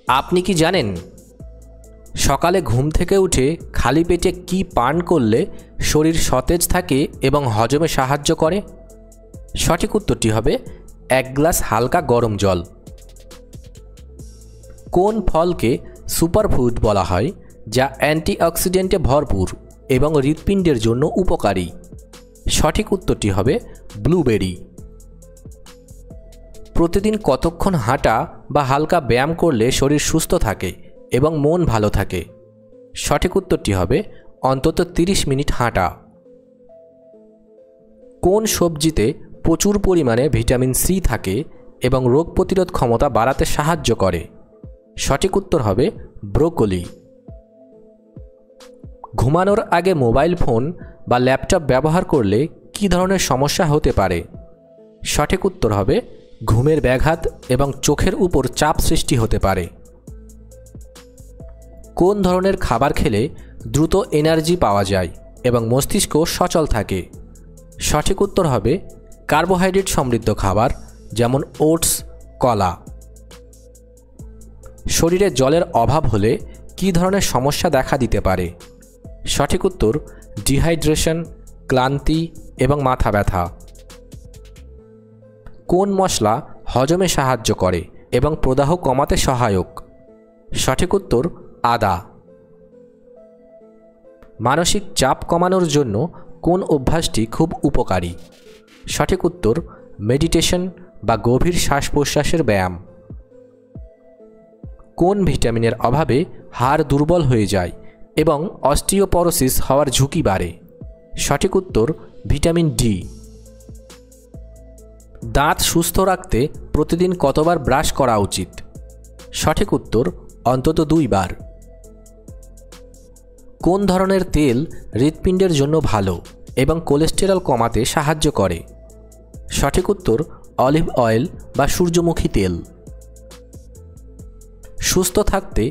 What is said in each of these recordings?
আপনি কি জানেন সকালে ঘুম থেকে উঠে খালি পেটে কি পান করলে শরীর সতেজ থাকে এবং হজমে সাহায্য করে? সঠিক উত্তরটি হবে 1 গ্লাস হালকা গরম জল। কোন ফলকে সুপারফুড বলা হয় যা অ্যান্টিঅক্সিডেন্টে ভরপুর এবং হৃৎপিণ্ডের জন্য উপকারী? সঠিক উত্তরটি হবে ব্লুবেরি। প্রতিদিন কতক্ষণ হাঁটা বা হালকা ব্যায়াম করলে শরীর সুস্থ থাকে এবং মন ভালো থাকে? সঠিক উত্তরটি হবে অন্তত 30 মিনিট হাঁটা। কোন সবজিতে প্রচুর পরিমাণে ভিটামিন সি থাকে এবং রোগ প্রতিরোধ ক্ষমতা বাড়াতে সাহায্য করে? সঠিক উত্তর হবে ব্রোকলি। ঘুমানোর আগে মোবাইল ফোন বা ল্যাপটপ ব্যবহার করলে কী ধরনের সমস্যা হতে পারে? সঠিক উত্তর হবে ঘুমের ব্যাঘাত এবং চোখের উপর চাপ সৃষ্টি হতে পারে। কোন ধরনের খাবার খেলে দ্রুত এনার্জি পাওয়া যায় এবং মস্তিষ্ক সচল থাকে? সঠিক উত্তর হবে কার্বোহাইড্রেট সমৃদ্ধ খাবার, যেমন ওটস, কলা। শরীরে জলের অভাব হলে কী ধরনের সমস্যা দেখা দিতে পারে? সঠিক উত্তর ডিহাইড্রেশন, ক্লান্তি এবং মাথা ব্যথা। কোন মশলা হজমে সাহায্য করে এবং প্রদাহ কমাতে সহায়ক? সঠিক উত্তর আদা। মানসিক চাপ কমানোর জন্য কোন অভ্যাসটি খুব উপকারী? সঠিক উত্তর মেডিটেশন বা গভীর শ্বাস প্রশ্বাসের ব্যায়াম। কোন ভিটামিনের অভাবে হাড় দুর্বল হয়ে যায় এবং অস্টিওপরোসিস হওয়ার ঝুঁকি বাড়ে? সঠিক উত্তর ভিটামিন ডি। দাঁত সুস্থ রাখতে প্রতিদিন কতবার ব্রাশ করা উচিত? সঠিক উত্তর অন্তত 2 বার। কোন ধরনের তেল হৃৎপিণ্ডের জন্য ভালো এবং কোলেস্টেরল কমাতে সাহায্য করে? সঠিক উত্তর অলিভ অয়েল বা সূর্যমুখী তেল। সুস্থ থাকতে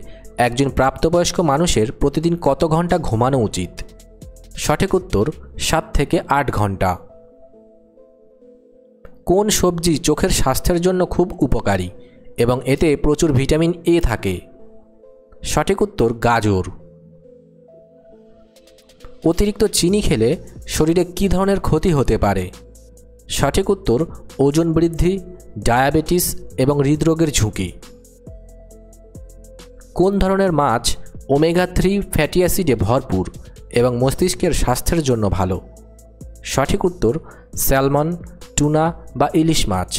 একজন প্রাপ্তবয়স্ক মানুষের প্রতিদিন কত ঘন্টা ঘুমানো উচিত? সঠিক উত্তর 7 থেকে 8 ঘন্টা। কোন সবজি চোখের স্বাস্থ্যের জন্য খুব উপকারী এবং এতে প্রচুর ভিটামিন এ থাকে? সঠিক উত্তর গাজর। অতিরিক্ত চিনি খেলে শরীরে কী ধরনের ক্ষতি হতে পারে? সঠিক উত্তর ওজন বৃদ্ধি, ডায়াবেটিস এবং হৃদরোগের ঝুঁকি। কোন ধরনের মাছ ওমেগা 3 ফ্যাটি অ্যাসিডে ভরপুর এবং মস্তিষ্কের স্বাস্থ্যের জন্য ভালো? সঠিক উত্তর স্যালমন, টুনা বা ইলিশ মাছ।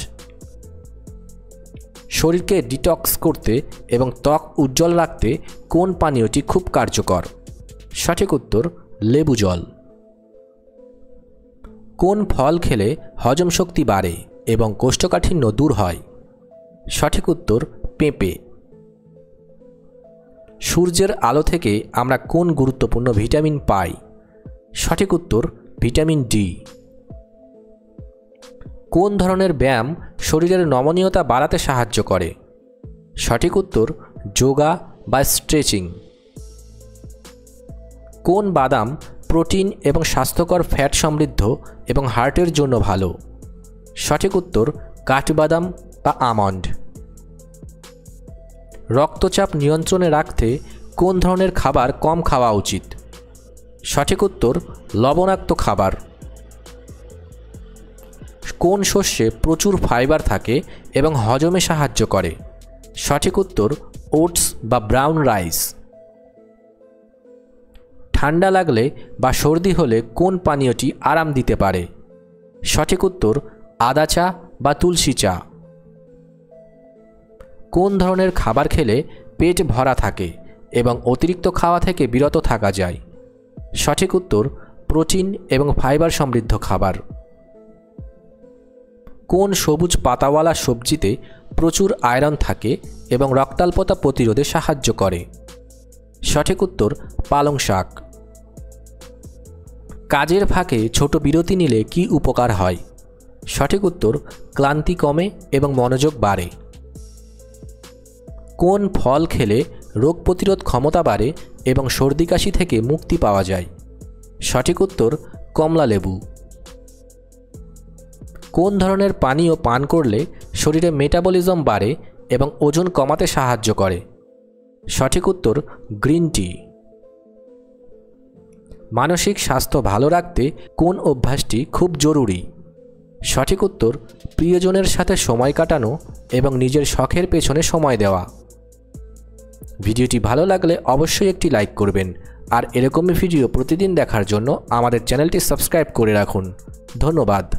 শরীরকে ডিটক্স করতে এবং ত্বক উজ্জ্বল রাখতে কোন পানীয়টি খুব কার্যকর? সঠিক উত্তর লেবু জল। কোন ফল খেলে হজম শক্তি বাড়ে এবং কোষ্ঠকাঠিন্য দূর হয়? সঠিক উত্তর পেঁপে। সূর্যের আলো থেকে আমরা কোন গুরুত্বপূর্ণ ভিটামিন পাই? সঠিক উত্তর ভিটামিন ডি। কোন ধরনের ব্যায়াম শরীরের নমনীয়তা বাড়াতে সাহায্য করে? সঠিক উত্তর যোগা বা স্ট্রেচিং। কোন বাদাম প্রোটিন এবং স্বাস্থ্যকর ফ্যাট সমৃদ্ধ এবং হার্টের জন্য ভালো? সঠিক উত্তর কাঠবাদাম বা আমন্ড। রক্তচাপ নিয়ন্ত্রণে রাখতে কোন ধরনের খাবার কম খাওয়া উচিত? সঠিক উত্তর লবণাক্ত খাবার। কোন শস্যে প্রচুর ফাইবার থাকে এবং হজমে সাহায্য করে? সঠিক উত্তর ওটস বা ব্রাউন রাইস। ঠান্ডা লাগলে বা সর্দি হলে কোন পানীয়টি আরাম দিতে পারে? সঠিক উত্তর আদা চা বা তুলসী চা। কোন ধরনের খাবার খেলে পেট ভরা থাকে এবং অতিরিক্ত খাওয়া থেকে বিরত থাকা যায়? সঠিক উত্তর প্রোটিন এবং ফাইবার সমৃদ্ধ খাবার। কোন সবুজ পাতাওয়ালা সবজিতে প্রচুর আয়রন থাকে এবং রক্তাল্পতা প্রতিরোধে সাহায্য করে? সঠিক উত্তর পালং শাক। কাজের ফাঁকে ছোট বিরতি নিলে কি উপকার হয়? সঠিক উত্তর ক্লান্তি কমে এবং মনোযোগ বাড়ে। কোন ফল খেলে রোগ প্রতিরোধ ক্ষমতা বাড়ে এবং সর্দি কাশি থেকে মুক্তি পাওয়া যায়? সঠিক উত্তর কমলা লেবু। কোন ধরনের পানীয় পান করলে শরীরে মেটাবলিজম বাড়ে এবং ওজন কমাতে সাহায্য করে? সঠিক উত্তর গ্রিন টি। মানসিক স্বাস্থ্য ভালো রাখতে কোন অভ্যাসটি খুব জরুরি? সঠিক উত্তর প্রিয়জনের সাথে সময় কাটানো এবং নিজের শখের পেছনে সময় দেওয়া। ভিডিওটি ভালো লাগলে অবশ্যই একটি লাইক করবেন আর এরকমই ভিডিও প্রতিদিন দেখার জন্য আমাদের চ্যানেলটি সাবস্ক্রাইব করে রাখুন। ধন্যবাদ।